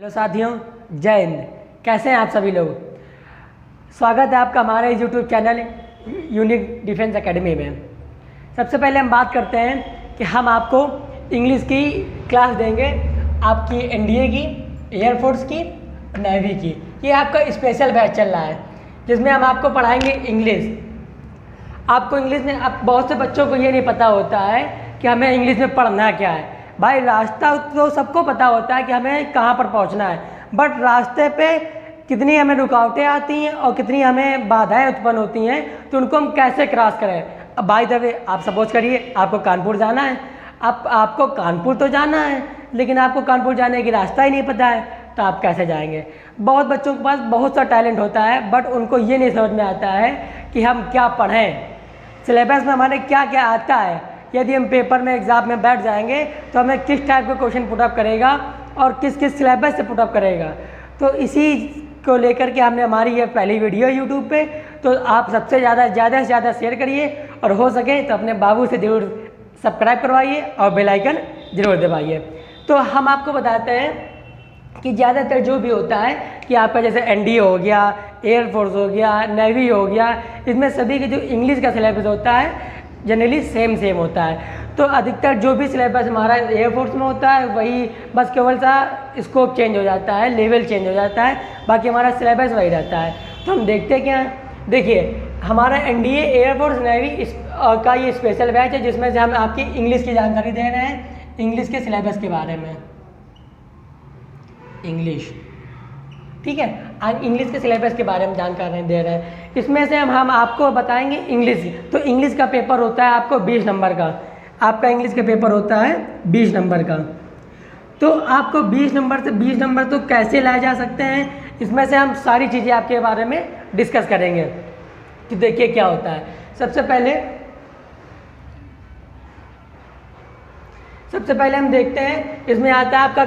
Hello साथियों, जय हिंद। कैसे हैं आप सभी लोग। स्वागत है आपका हमारे YouTube channel unique defence academy में। सबसे पहले हम बात करते हैं कि हम आपको इंग्लिश की क्लास देंगे, आपकी एनडीए की, एयरफोर्स की, नेवी की। ये आपका स्पेशल बैच चल रहा है जिसमें हम आपको पढ़ाएंगे इंग्लिश। आपको इंग्लिश में अब बहुत से बच्चों को ये नहीं पता होता है कि हमें इंग्लिश में पढ़ना क्या है। भाई रास्ता तो सबको पता होता है कि हमें कहाँ पर पहुँचना है, बट रास्ते पे कितनी हमें रुकावटें आती हैं और कितनी हमें बाधाएं उत्पन्न होती हैं, तो उनको हम कैसे क्रॉस करें। अब बाय द वे आप सपोज करिए आपको कानपुर जाना है, आपको कानपुर तो जाना है लेकिन आपको कानपुर जाने की रास्ता ही नहीं पता है, तो आप कैसे जाएंगे। बहुत बच्चों के पास बहुत सा टैलेंट होता है बट उनको ये नहीं समझ में आता है कि हम क्या पढ़ें, सिलेबस में हमारे क्या क्या आता है। यदि हम पेपर में एग्ज़ाम में बैठ जाएंगे तो हमें किस टाइप का क्वेश्चन पुटअप करेगा और किस किस सिलेबस से पुटअप करेगा। तो इसी को लेकर के हमने हमारी ये पहली वीडियो यूट्यूब पे, तो आप सबसे ज़्यादा से ज़्यादा शेयर करिए और हो सके तो अपने बाबू से ज़रूर सब्सक्राइब करवाइए और बेल आइकन ज़रूर दबाइए। तो हम आपको बताते हैं कि ज़्यादातर जो भी होता है कि आपका जैसे एनडीए हो गया, एयरफोर्स हो गया, नेवी हो गया, इसमें सभी के जो इंग्लिश का सिलेबस होता है जनरली सेम होता है। तो अधिकतर जो भी सिलेबस हमारा एयरफोर्स में होता है वही बस केवल सा स्कोप चेंज हो जाता है, लेवल चेंज हो जाता है, बाकी हमारा सिलेबस वही रहता है। तो हम देखते क्या हैं, देखिए हमारा एनडीए, एयरफोर्स, नेवी का ये स्पेशल बैच है जिसमें से हम आपकी इंग्लिश की जानकारी दे रहे हैं, इंग्लिश के सिलेबस के बारे में। इंग्लिश, ठीक है, आज इंग्लिश के सिलेबस के बारे में जानकारी दे रहे हैं। इसमें से हम आपको बताएंगे इंग्लिश। तो इंग्लिश का पेपर होता है आपको 20 नंबर का, आपका इंग्लिश का पेपर होता है 20 नंबर का। तो आपको 20 नंबर से 20 नंबर तो कैसे लाए जा सकते हैं, इसमें से हम सारी चीज़ें आपके बारे में डिस्कस करेंगे। तो देखिए क्या होता है। सबसे पहले हम देखते हैं, इसमें आता है आपका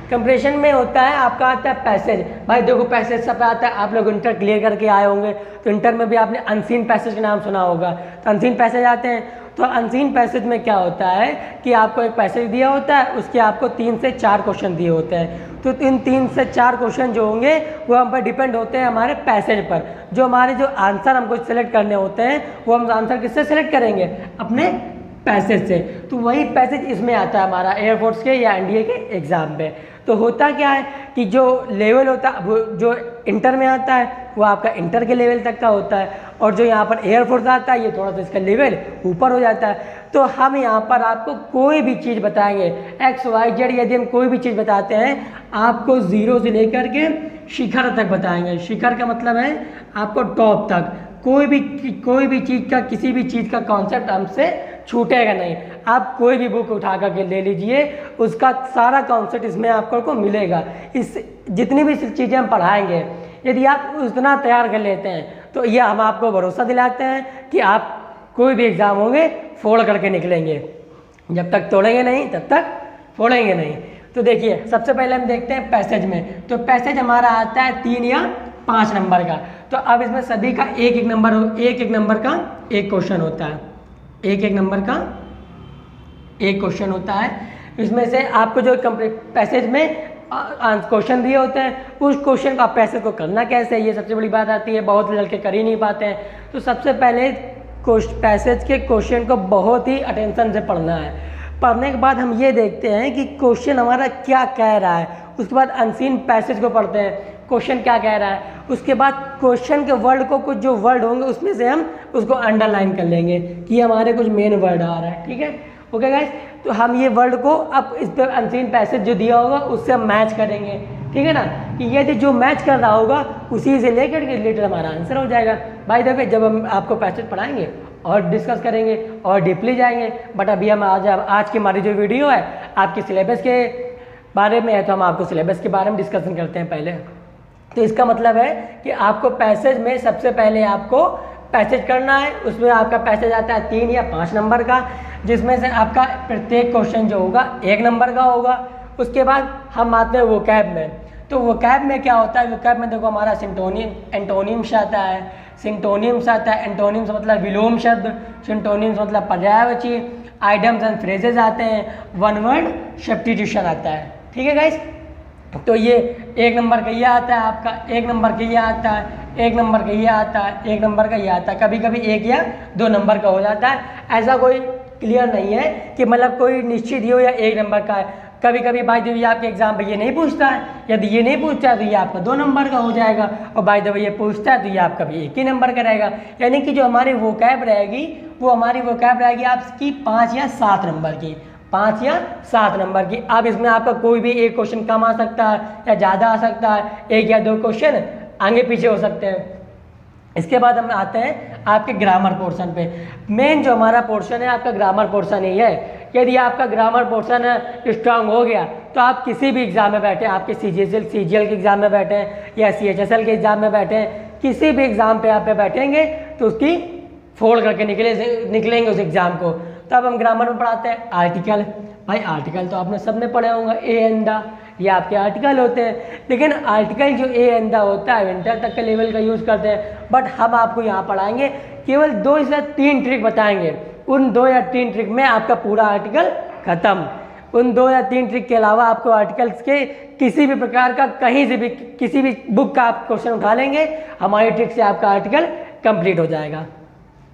कंप्रेशन में होता है आपका आता है पैसेज। भाई देखो पैसेज सब आता है, आप लोग इंटर क्लियर करके आए होंगे तो इंटर में भी आपने अनसीन पैसेज का नाम सुना होगा। तो अनसीन पैसेज आते हैं। तो अनसीन पैसेज में क्या होता है कि आपको एक पैसेज दिया होता है, उसके आपको 3 से 4 क्वेश्चन दिए होते हैं। तो इन 3 से 4 क्वेश्चन जो होंगे वो हम पर डिपेंड होते हैं हमारे पैसेज पर। जो हमारे जो आंसर हमको सेलेक्ट करने होते हैं वो हम आंसर किससे सेलेक्ट करेंगे, अपने पैसेज से। तो वही पैसेज इसमें आता है हमारा एयरफोर्स के या एनडीए के एग्ज़ाम पे। तो होता क्या है कि जो लेवल होता है वो जो इंटर में आता है वो आपका इंटर के लेवल तक का होता है, और जो यहाँ पर एयरफोर्स आता है ये थोड़ा सा इसका लेवल ऊपर हो जाता है। तो हम यहाँ पर आपको कोई भी चीज़ बताएंगे XYZ, यदि हम कोई भी चीज़ बताते हैं आपको 0 से लेकर के शिखर तक बताएंगे। शिखर का मतलब है आपको टॉप तक, कोई भी चीज़ का, किसी भी चीज़ का कॉन्सेप्ट हमसे छूटेगा नहीं। आप कोई भी बुक उठा करके ले लीजिए, उसका सारा कॉन्सेप्ट इसमें आपको मिलेगा। इस जितनी भी चीज़ें हम पढ़ाएंगे यदि आप उतना तैयार कर लेते हैं तो ये हम आपको भरोसा दिलाते हैं कि आप कोई भी एग्ज़ाम होंगे फोड़ करके निकलेंगे। जब तक तोड़ेंगे नहीं तब तक फोड़ेंगे नहीं। तो देखिए सबसे पहले हम देखते हैं पैसेज में। तो पैसेज हमारा आता है 3 या 5 नंबर का। तो अब इसमें सभी का एक एक नंबर का एक क्वेश्चन होता है, एक नंबर का एक क्वेश्चन होता है। इसमें से आपको जो पैसेज में क्वेश्चन दिए होते हैं उस क्वेश्चन को आप पैसेज को करना कैसे, ये सबसे बड़ी बात आती है। बहुत लड़के कर ही नहीं पाते हैं। तो सबसे पहले पैसेज के क्वेश्चन को बहुत ही अटेंशन से पढ़ना है। पढ़ने के बाद हम ये देखते हैं कि क्वेश्चन हमारा क्या कह रहा है। उसके बाद अनसीन पैसेज को पढ़ते हैं, क्वेश्चन क्या कह रहा है। उसके बाद क्वेश्चन के वर्ड को, कुछ जो वर्ड होंगे उसमें से हम उसको अंडरलाइन कर लेंगे कि हमारे कुछ मेन वर्ड आ रहा है, ठीक है, ओके गाइस। तो हम ये वर्ड को अब इस पर अनसीन पैसेज जो दिया होगा उससे हम मैच करेंगे, ठीक है ना, कि यदि जो मैच कर रहा होगा उसी से लेकर के रिलेटेड हमारा आंसर हो जाएगा। भाई देखिए जब हम आपको पैसेज पढ़ाएंगे और डिस्कस करेंगे और डीपली जाएंगे, बट अभी हम आज की हमारी जो वीडियो है आपके सिलेबस के बारे में है, तो हम आपको सिलेबस के बारे में डिस्कशन करते हैं पहले। तो इसका मतलब है कि आपको पैसेज में सबसे पहले आपको पैसेज करना है। उसमें आपका पैसेज आता है 3 या 5 नंबर का, जिसमें से आपका प्रत्येक क्वेश्चन जो होगा 1 नंबर का होगा। उसके बाद हम आते हैं वोकैब में। तो वोकैब में क्या होता है, वोकैब में देखो हमारा एंटोनिम्स आता है, सिंटोनिम्स आता है। एंटोनिम्स मतलब विलोम शब्द, सिंटोनिम्स मतलब पर्यायवाची, आइडम्स एंड फ्रेजेस आते हैं, वन वर्ड सब्स्टिट्यूशन आता है, ठीक है गाइस। तो ये 1 नंबर का ये आता है आपका, 1 नंबर का ये आता है, 1 नंबर का ये आता है, 1 नंबर का ये आता है, कभी कभी 1 या 2 नंबर का हो जाता है। ऐसा कोई क्लियर नहीं है कि मतलब कोई निश्चित ही हो या 1 नंबर का है। कभी कभी बाय द वे आपके एग्जाम में ये नहीं पूछता है, यदि ये नहीं पूछता है तो ये आपका 2 नंबर का हो जाएगा, और बाय द वे ये पूछता है तो ये आपका भी 1 ही नंबर का रहेगा। यानी कि जो हमारी वोकैब रहेगी वो हमारी वोकैब रहेगी आपकी 5 या 7 नंबर की, 5 या 7 नंबर की। अब इसमें आपका कोई भी एक क्वेश्चन कम आ सकता है या ज़्यादा आ सकता है, 1 या 2 क्वेश्चन आगे पीछे हो सकते हैं। इसके बाद हम आते हैं आपके ग्रामर पोर्शन पे। मेन जो हमारा पोर्शन है आपका ग्रामर पोर्शन ही है। यदि आपका ग्रामर पोर्शन स्ट्रांग हो गया तो आप किसी भी एग्जाम में बैठे, आपके CGL के एग्जाम में बैठे या CHSL के एग्जाम में बैठे, किसी भी एग्जाम पे आप पे बैठेंगे तो उसकी फोड़ करके निकलेंगे उस एग्जाम को। तो अब हम ग्रामर में पढ़ाते हैं आर्टिकल। भाई आर्टिकल तो आपने सबने पढ़े होंगे, ए एंदा, ये आपके आर्टिकल होते हैं। लेकिन आर्टिकल जो ए एंदा होता है विंटर तक के लेवल का यूज़ करते हैं, बट हम आपको यहाँ पढ़ाएंगे केवल 2 से 3 ट्रिक बताएंगे। उन 2 या 3 ट्रिक में आपका पूरा आर्टिकल खत्म। उन 2 या 3 ट्रिक के अलावा आपको आर्टिकल्स के किसी भी प्रकार का कहीं से भी किसी भी बुक का आप क्वेश्चन उठा लेंगे, हमारी ट्रिक से आपका आर्टिकल कंप्लीट हो जाएगा।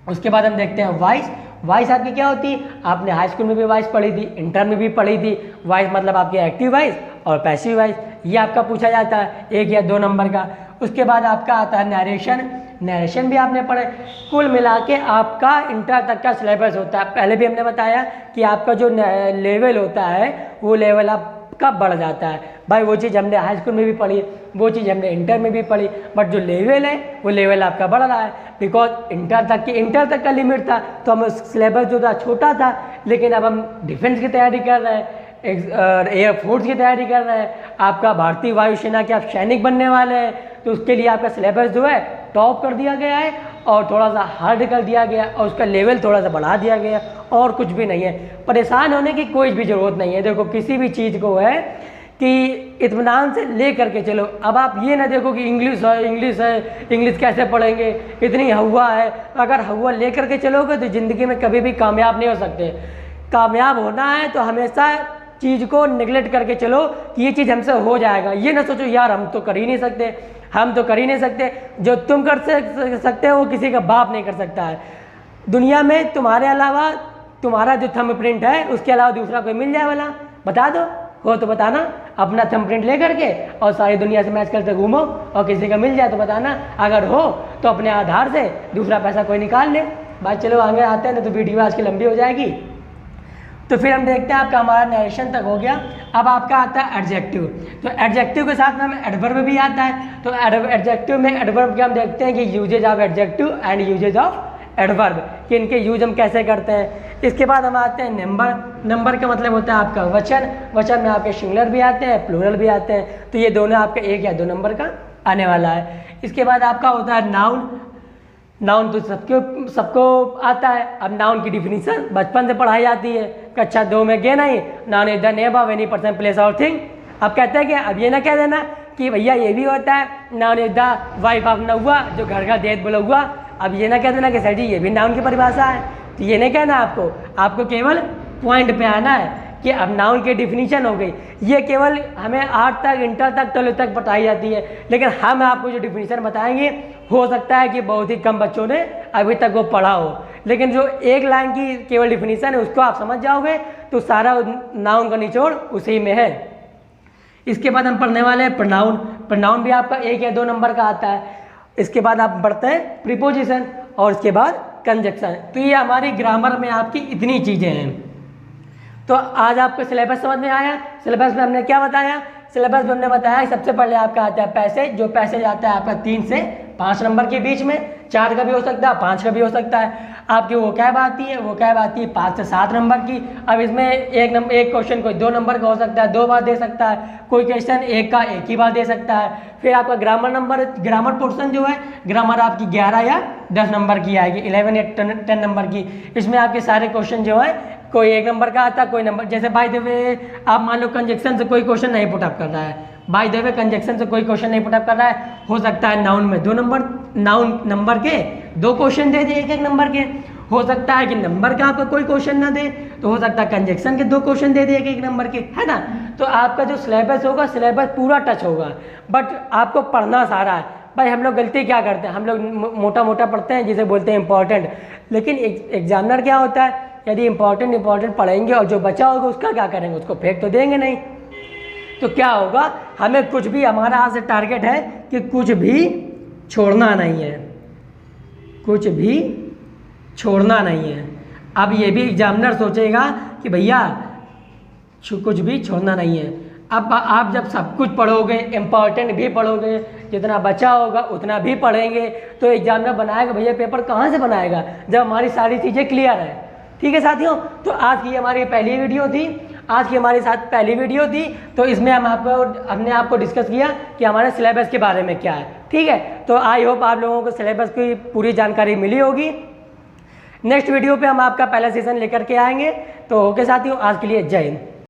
उसके बाद हम देखते हैं वॉइस। वॉइस आपकी क्या होती है? आपने हाई स्कूल में भी वॉइस पढ़ी थी, इंटर में भी पढ़ी थी। वॉइस मतलब आपकी एक्टिव वॉइस और पैसिव वॉइस, ये आपका पूछा जाता है 1 या 2 नंबर का। उसके बाद आपका आता है नरेशन। नरेशन भी आपने पढ़े। कुल मिला के आपका इंटर तक का सिलेबस होता है। पहले भी हमने बताया कि आपका जो लेवल होता है वो लेवल आपका बढ़ जाता है। भाई वो चीज़ हमने हाई स्कूल में भी पढ़ी, वो चीज़ हमने इंटर में भी पढ़ी, बट जो लेवल है वो लेवल आपका बढ़ रहा है। बिकॉज इंटर तक का लिमिट था तो हम सिलेबस जो था छोटा था, लेकिन अब हम डिफेंस की तैयारी कर रहे हैं, एयरफोर्स की तैयारी कर रहे हैं, आपका भारतीय वायुसेना के आप सैनिक बनने वाले हैं, तो उसके लिए आपका सिलेबस जो है टॉप कर दिया गया है और थोड़ा सा हार्ड कर दिया गया और उसका लेवल थोड़ा सा बढ़ा दिया गया, और कुछ भी नहीं है। परेशान होने की कोई भी ज़रूरत नहीं है। देखो किसी भी चीज़ को है कि इत्मीनान से ले करके चलो। अब आप ये ना देखो कि इंग्लिश है, इंग्लिश कैसे पढ़ेंगे, इतनी हवा है। अगर हवा ले करके चलोगे तो ज़िंदगी में कभी भी कामयाब नहीं हो सकते। कामयाब होना है तो हमेशा चीज़ को निगलेक्ट करके चलो कि ये चीज़ हमसे हो जाएगा। ये ना सोचो यार हम तो कर ही नहीं सकते, हम तो कर ही नहीं सकते। जो तुम कर सकते हो वो किसी का बाप नहीं कर सकता है। दुनिया में तुम्हारे अलावा तुम्हारा जो थंबप्रिंट है उसके अलावा दूसरा कोई मिल जाए वाला? बता दो, हो तो बताना। अपना थंबप्रिंट ले करके और सारी दुनिया से मैच करते घूमो और किसी का मिल जाए तो बताना। अगर हो तो अपने आधार से दूसरा पैसा कोई निकाल ले। भाई चलो आगे आते हैं, ना तो वीडियो आज की लंबी हो जाएगी। तो फिर हम देखते हैं आपका हमारा नरेशन तक हो गया। अब आपका आता है एडजेक्टिव। तो एडजेक्टिव के साथ में हमें एडवर्ब भी आता है। तो एडजेक्टिव में एडवर्ब के हम देखते हैं कि usages of adjective and usages of adverb, कि इनके यूज हम कैसे करते हैं। इसके बाद हम आते हैं नंबर। नंबर का मतलब होता है आपका वचन। वचन में आपके सिंगुलर भी आते हैं, प्लूरल भी आते हैं। तो ये दोनों आपके 1 या 2 नंबर का आने वाला है। इसके बाद आपका होता है नाउन। नाउन तो सबको आता है। अब नाउन की डिफिनीशन बचपन से पढ़ाई जाती है, कक्षा 2 में गए नहीं। Noun is the name of any person, place और थिंग। अब कहते हैं कि अब ये ना कह देना कि भैया ये भी होता है noun is the wife of नौवा, जो घर का देत बोला हुआ। अब ये ना कह देना कि सर जी ये भी नाउन की परिभाषा है, तो ये नहीं कहना आपको केवल पॉइंट पे आना है कि अब नाउन की डिफिनीशन हो गई। ये केवल हमें 8 तक, इंटर तक, 12 तक बताई जाती है, लेकिन हम आपको जो डिफिनीशन बताएंगे हो सकता है कि बहुत ही कम बच्चों ने अभी तक वो पढ़ा हो, लेकिन जो 1 लाइन की केवल डिफिनीशन है उसको आप समझ जाओगे तो सारा नाउन का निचोड़ उसी में है। इसके बाद हम पढ़ने वाले हैं प्रोनाउन। प्रोनाउन भी आपका 1 या 2 नंबर का आता है। इसके बाद आप पढ़ते हैं प्रीपोजिशन और इसके बाद कंजक्शन। तो ये हमारी ग्रामर में आपकी इतनी चीज़ें हैं। तो आज आपको सिलेबस समझ में आया। सिलेबस में हमने क्या बताया? सिलेबस में हमने बताया सबसे पहले आपका आता है पैसेज। जो पैसेज आता है आपका 3 से 5 नंबर के बीच में, 4 का भी हो सकता है, 5 का भी हो सकता है। आपकी वो कैब आती है, वो कैब आती है 5 से 7 नंबर की। अब इसमें एक क्वेश्चन कोई 2 नंबर का हो सकता है, 2 बार दे सकता है। कोई क्वेश्चन 1 का 1 ही बार दे सकता है। फिर आपका ग्रामर पोर्शन जो है, ग्रामर आपकी 11 या 10 नंबर की आएगी, 11 या 10 नंबर की। इसमें आपके सारे क्वेश्चन जो है कोई 1 नंबर का आता है, कोई नंबर, जैसे बाय द वे आप मान लो कंजक्शन से कोई क्वेश्चन नहीं पुट अप कर रहा है, बाय द वे कंजक्शन से कोई क्वेश्चन नहीं पुट अप कर रहा है, हो सकता है नाउन में 2 नंबर, नाउन नंबर के 2 क्वेश्चन दे दिए 1 नंबर के। हो सकता है कि नंबर का आपका कोई क्वेश्चन ना दे, तो हो सकता है कंजक्शन के 2 क्वेश्चन दे दिए एक नंबर के, है ना। तो आपका जो सिलेबस होगा, सिलेबस पूरा टच होगा, बट आपको पढ़ना सारा है। भाई हम लोग गलती क्या करते हैं, हम लोग मोटा मोटा पढ़ते हैं जिसे बोलते हैं इंपॉर्टेंट, लेकिन एग्जामिनर क्या होता है, यदि इंपॉर्टेंट पढ़ेंगे और जो बचा होगा उसका क्या करेंगे, उसको फेंक तो देंगे नहीं। तो क्या होगा, हमें कुछ भी, हमारा आज से टारगेट है कि कुछ भी छोड़ना नहीं है, कुछ भी छोड़ना नहीं है। अब ये भी एग्जामिनर सोचेगा कि भैया कुछ भी छोड़ना नहीं है। अब आप जब सब कुछ पढ़ोगे, इम्पॉर्टेंट भी पढ़ोगे, जितना बचा होगा उतना भी पढ़ेंगे, तो एग्जामिनर बनाएगा भैया पेपर कहाँ से बनाएगा, जब हमारी सारी चीज़ें क्लियर है। ठीक है साथियों, तो आज की हमारी पहली वीडियो थी, आज की हमारे साथ पहली वीडियो थी, तो इसमें हमने आपको डिस्कस किया कि हमारे सिलेबस के बारे में क्या है। ठीक है, तो आई होप आप लोगों को सिलेबस की पूरी जानकारी मिली होगी। नेक्स्ट वीडियो पे हम आपका पहला सेशन लेकर के आएंगे। तो ओके साथियों, आज के लिए जय हिंद।